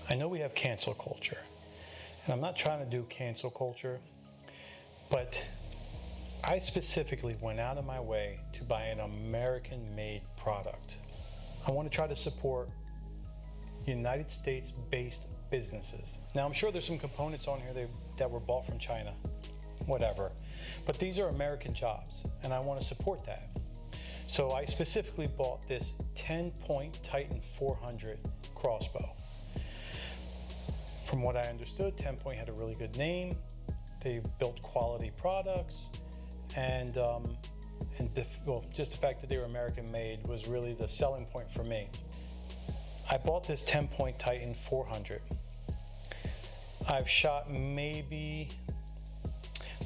I know we have cancel culture, and I'm not trying to do cancel culture, but I specifically went out of my way to buy an American-made product. I want to try to support United States-based businesses. Now, I'm sure there's some components on here that were bought from China, whatever, but these are American jobs, and I want to support that. So I specifically bought this Tenpoint Titan 400 crossbow. From what I understood, Tenpoint had a really good name. They built quality products, and just the fact that they were American made was really the selling point for me. I bought this Tenpoint Titan 400. I've shot maybe,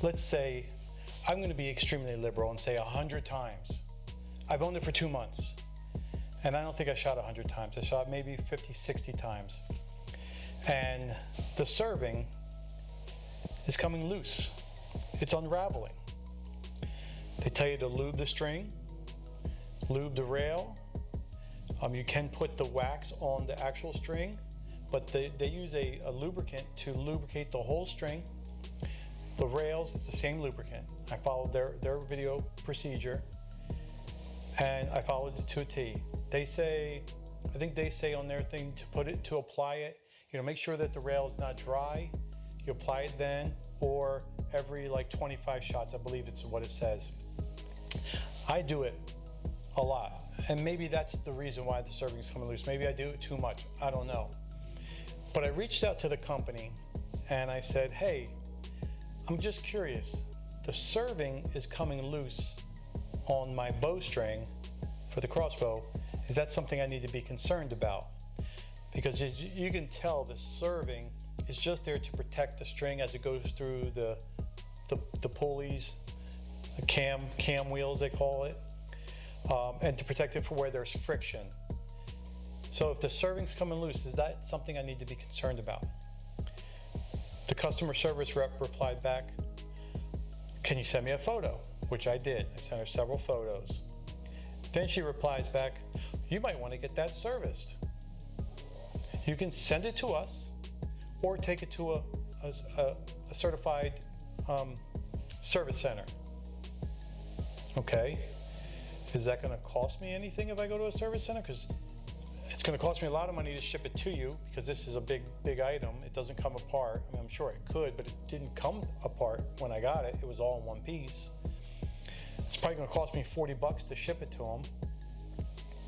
let's say, I'm going to be extremely liberal and say 100 times. I've owned it for 2 months, and I don't think I shot 100 times. I shot maybe 50, 60 times. And the serving is coming loose. It's unraveling. They tell you to lube the string, lube the rail. You can put the wax on the actual string, but they use a lubricant to lubricate the whole string. The rails, it's the same lubricant. I followed their video procedure, and I followed it to a T. They say, I think they say on their thing to apply it, make sure that the rail is not dry. You apply it then, or every like 25 shots, I believe it's what it says. I do it a lot, and maybe that's the reason why the serving is coming loose. Maybe I do it too much, I don't know. But I reached out to the company and I said, hey, I'm just curious. The serving is coming loose on my bowstring for the crossbow. Is that something I need to be concerned about? Because as you can tell, the serving is just there to protect the string as it goes through the pulleys, the cam wheels they call it, and to protect it for where there's friction. So if the serving's coming loose, is that something I need to be concerned about? The customer service rep replied back, can you send me a photo? Which I did. I sent her several photos. Then she replies back, you might want to get that serviced. You can send it to us or take it to a certified service center. Okay, is that going to cost me anything if I go to a service center? Because it's going to cost me a lot of money to ship it to you, because this is a big item. It doesn't come apart. I mean, I'm sure it could, but it didn't come apart when I got it. It was all in one piece. It's probably going to cost me $40 to ship it to them.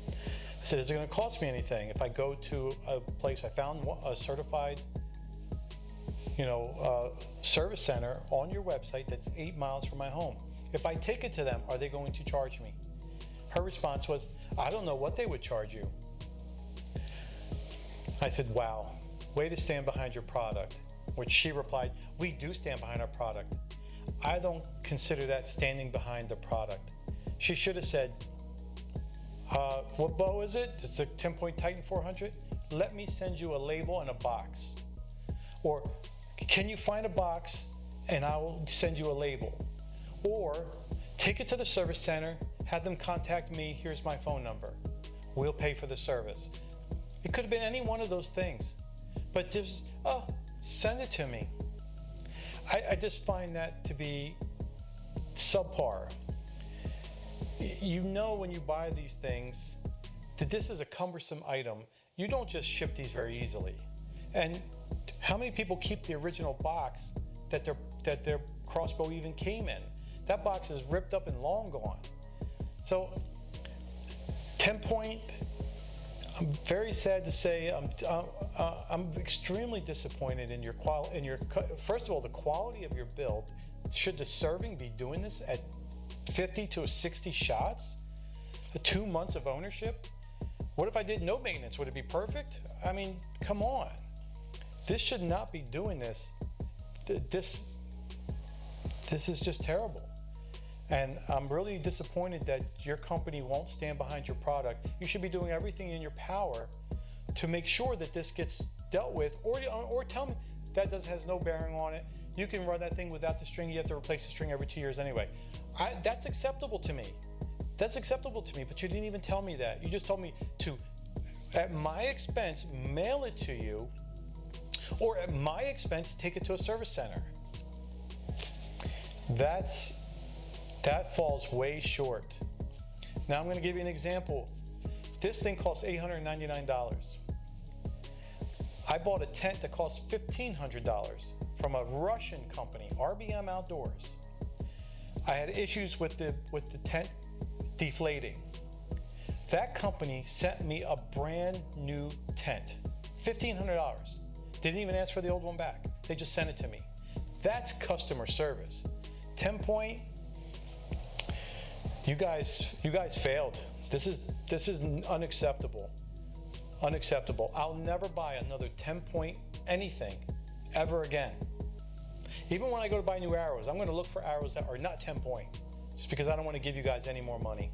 I said, is it going to cost me anything if I go to a place? I found a certified, service center on your website that's 8 miles from my home. If I take it to them, are they going to charge me? Her response was, I don't know what they would charge you. I said, wow, way to stand behind your product. Which she replied, we do stand behind our product. I don't consider that standing behind the product. She should have said, what bow is it? It's a Tenpoint Titan 400. Let me send you a label and a box. Or can you find a box and I will send you a label? Or take it to the service center, have them contact me, here's my phone number. We'll pay for the service. It could have been any one of those things, but just, send it to me. I just find that to be subpar. When you buy these things that this is a cumbersome item. You don't just ship these very easily. And how many people keep the original box that their crossbow even came in? That box is ripped up and long gone. So Tenpoint, I'm very sad to say, I'm extremely disappointed in your quality. First of all, the quality of your build. Should the serving be doing this at 50 to 60 shots? 2 months of ownership? What if I did no maintenance? Would it be perfect? I mean, come on. This should not be doing this. This is just terrible. And I'm really disappointed that your company won't stand behind your product. You should be doing everything in your power to make sure that this gets dealt with, or tell me that has no bearing on it. You can run that thing without the string. You have to replace the string every 2 years anyway. That's acceptable to me. That's acceptable to me, but you didn't even tell me that. You just told me to, at my expense, mail it to you or at my expense, take it to a service center. That falls way short. Now I'm going to give you an example. This thing costs $899. I bought a tent that cost $1,500 from a Russian company, RBM Outdoors. I had issues with the tent deflating. That company sent me a brand new tent, $1,500. Didn't even ask for the old one back. They just sent it to me. That's customer service. Tenpoint, you guys failed. This is unacceptable. Unacceptable. I'll never buy another Tenpoint anything ever again. Even when I go to buy new arrows, I'm going to look for arrows that are not Tenpoint, just because I don't want to give you guys any more money.